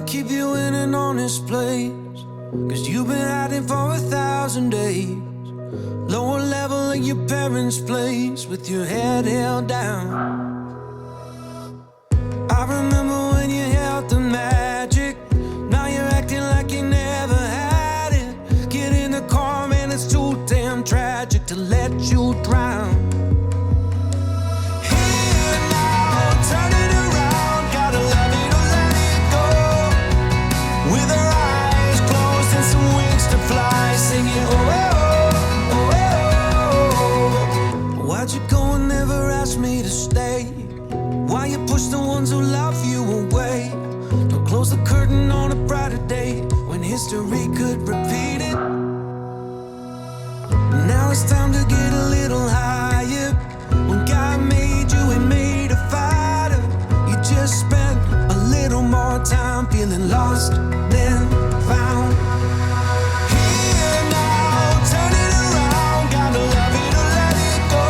keep you in an honest place, 'cause you've been hiding for 1,000 days. Lower level of your parents' place with your head held down. I remember when you held the magic. Now you're acting like you never had it. Get in the car, man, it's too damn tragic to let you drown. Here now, turn it around. Gotta love it or let it go. With our eyes closed and some wings to fly, singing oh, oh, oh, oh. Why'd you go and never ask me to stay? Why you push the ones who love you away? Don't close the curtain on a brighter day when history could repeat it. Now it's time to get a little higher. When God made you, He made a fighter. You just spent a little more time feeling lost than found. Here now, turn it around. Gotta love it or let it go.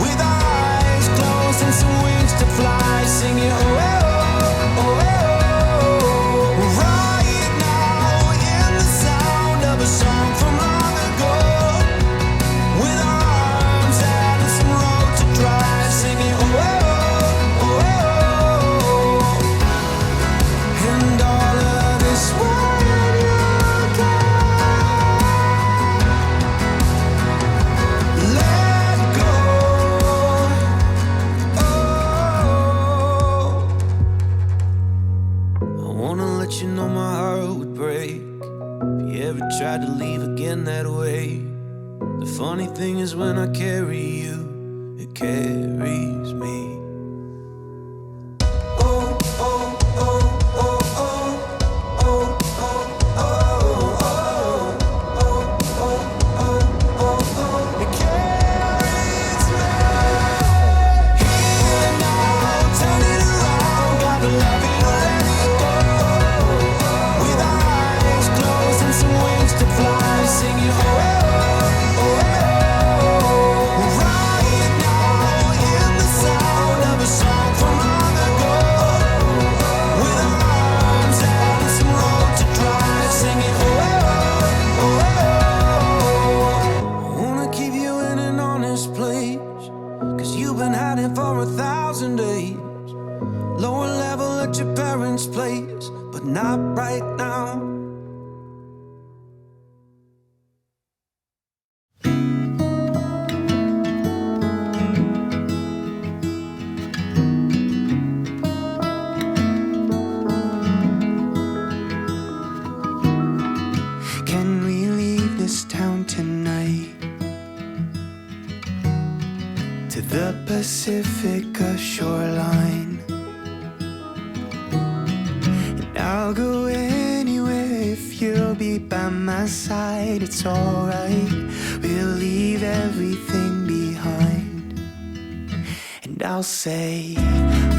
With our eyes closed and some wings to fly, singing oh, oh, oh, oh. Right now, in the sound of a song from long ago. With our arms out and some road to drive, singing oh, oh, oh, oh. And all of this when you're gone. Let go. Oh, I wanna let you know my heart would break if you ever tried to leave again that way. The funny thing is when I carry you, it carries me. Oh, oh, oh, oh, oh, oh, oh, oh, oh. It carries me. Here now, turn it around. Gotta love it or let it go. With our eyes closed and some wings to fly, singing oh, oh, oh, oh. Right now, in the sound of a song from long ago. With our arms out and some road to drive, singing oh, oh, oh, oh. I wanna keep you in an honest place, 'cause you've been hiding for 1,000 days. Lower level at your parents' place, but not right now. Can we leave this town tonight? To the Pacifica shoreline. And I'll go anywhere if you'll be by my side. It's alright, we'll leave everything behind. And I'll say,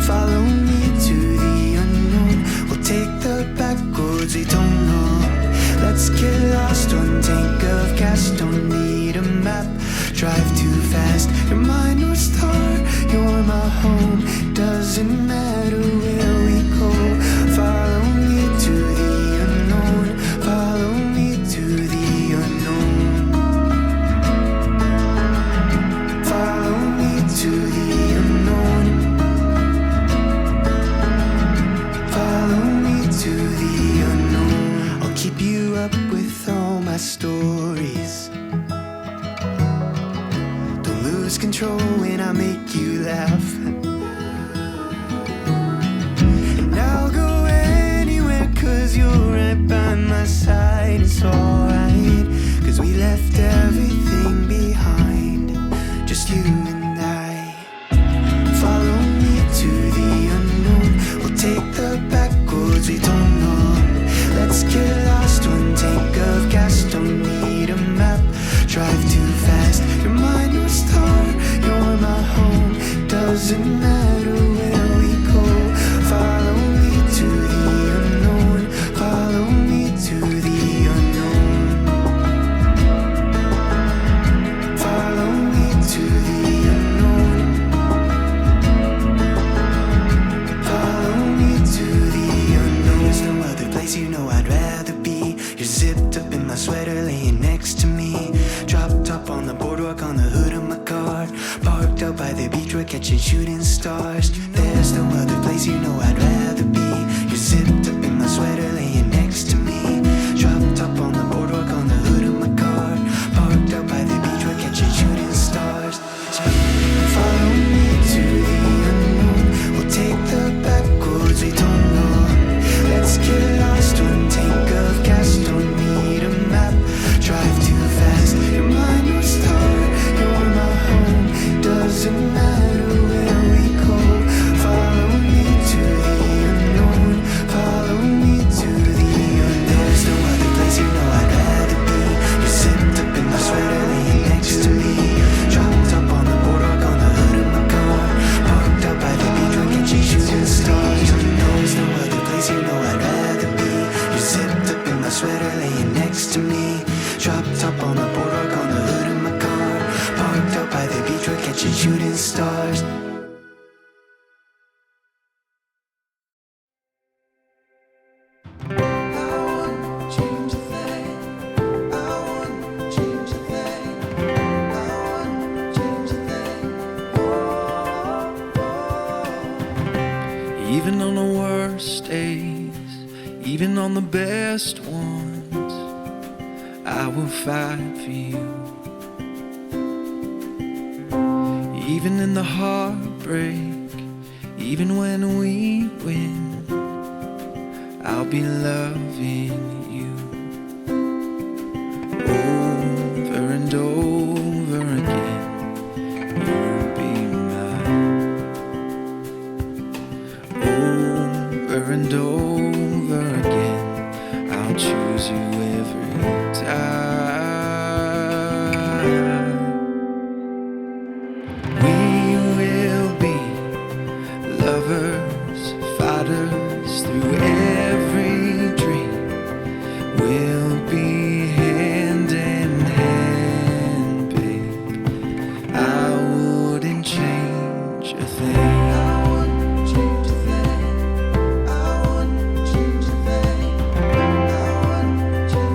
follow me to the unknown. We'll take the back roads we don't know. Let's get lost, one tank of gas, don't need a map. Drive too fast, you're my North Star, you're my home. Doesn't matter where we go. Follow me to the unknown. Follow me to the unknown. Follow me to the unknown. Follow me to the unknown. I'll keep you up with all my stories. Don't lose control when I make you laugh. And I'll go anywhere 'cause you're right by my side. It's alright, 'cause we left everything behind, just you and I. Follow me to the unknown. We'll take the back roads we don't know. Let's get lost, one tank of gas, don't need a map. Drive too fast, you're my North Star, you're my home. Doesn't matter where we go. Follow me to the unknown. Follow me to the unknown. Follow me to the unknown. Follow me to the unknown. stars. Even on the worst days, even on the best ones, I will fight for you. Even in the heartbreak, even when we win, I'll be loving you. Over and over again, you'll be mine. Over and over again, I'll choose you every time. We will be lovers, fighters through every dream. We'll be hand in hand, babe. I wouldn't change a thing. I wouldn't change a thing. I wouldn't change a thing. I wouldn't change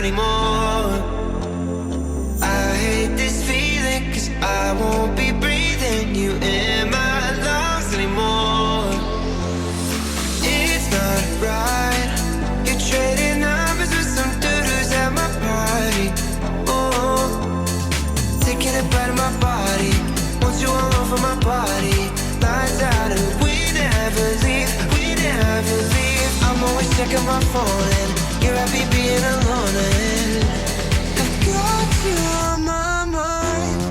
anymore. I hate this feeling, 'cause I won't be breathing you in my lungs anymore. It's not right, you're trading numbers with some dude who's at my party. Oh, taking a bite of my body, want you all over my body. Lights out and we never leave, we never leave. I'm always checking my phone and you're happy being alone, and I've got you on my mind.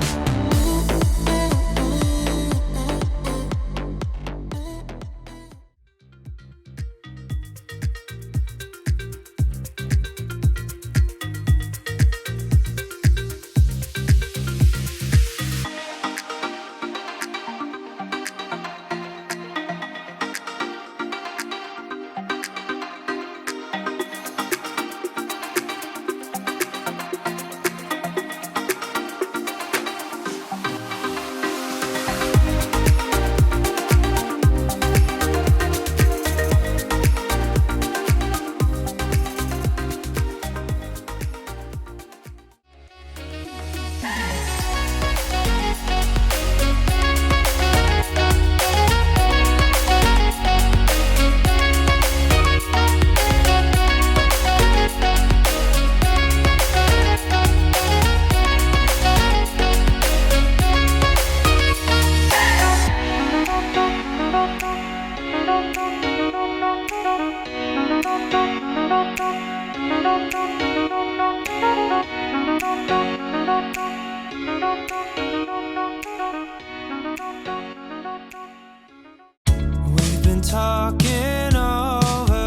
We've been talking over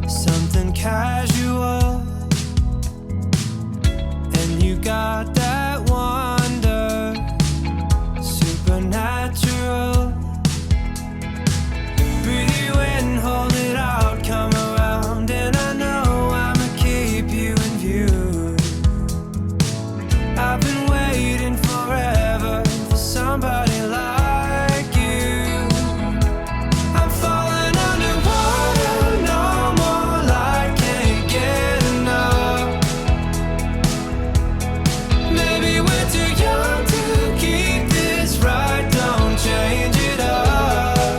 something casual, and you got that wonder, supernatural. Breathe you in, hold it out, come around, and I know I'ma keep you in view. I've been waiting forever for somebody like you. I'm falling underwater, no more light, can't get enough. Maybe we're too young to keep this right, don't change it up.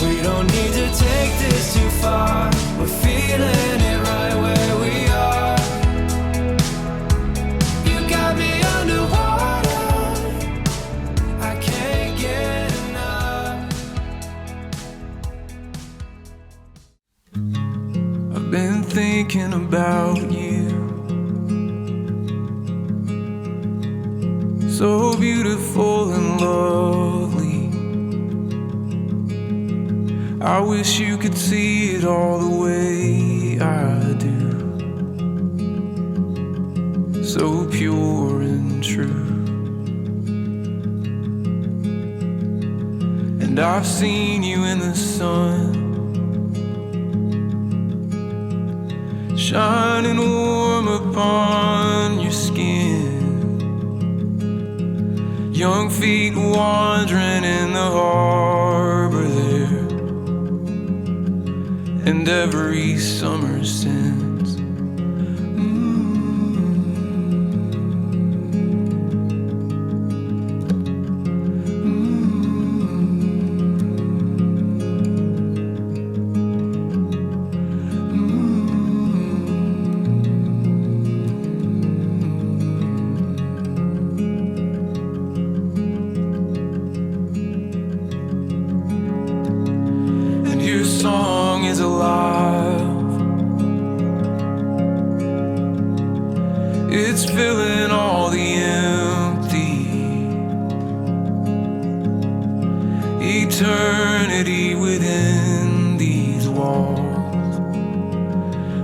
We don't need to take this too far, we're feeling it right where we are. You got me underwater, I can't get enough. I've been thinking about you, so beautiful and lovely. I wish you could see it all the way I do, so pure and true. And I've seen you in the sun, shining warm upon your skin. Young feet wandering in the harbor there, and every summer since. And your song is alive, it's filling all the empty. Eternity within these walls,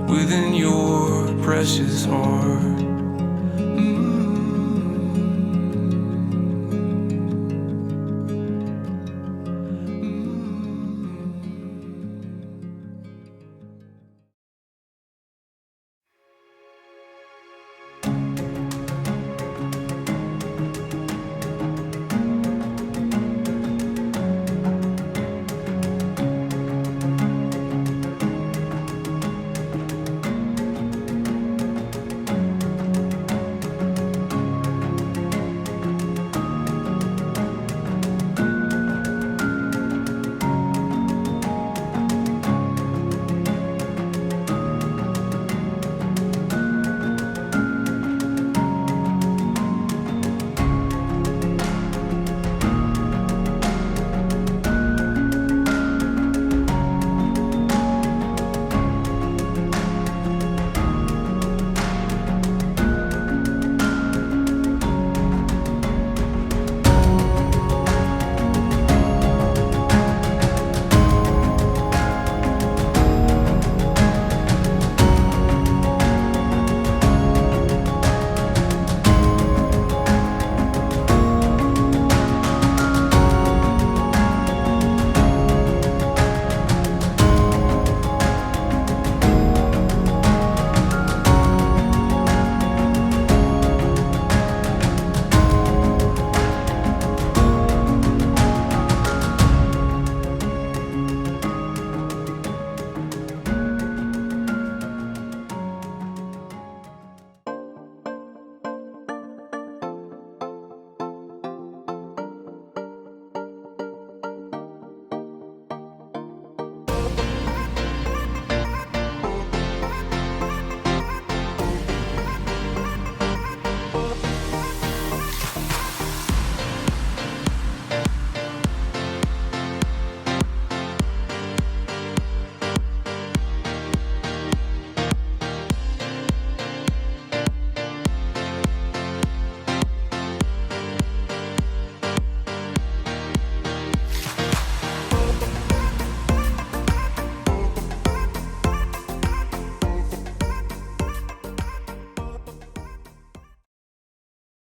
within your precious heart.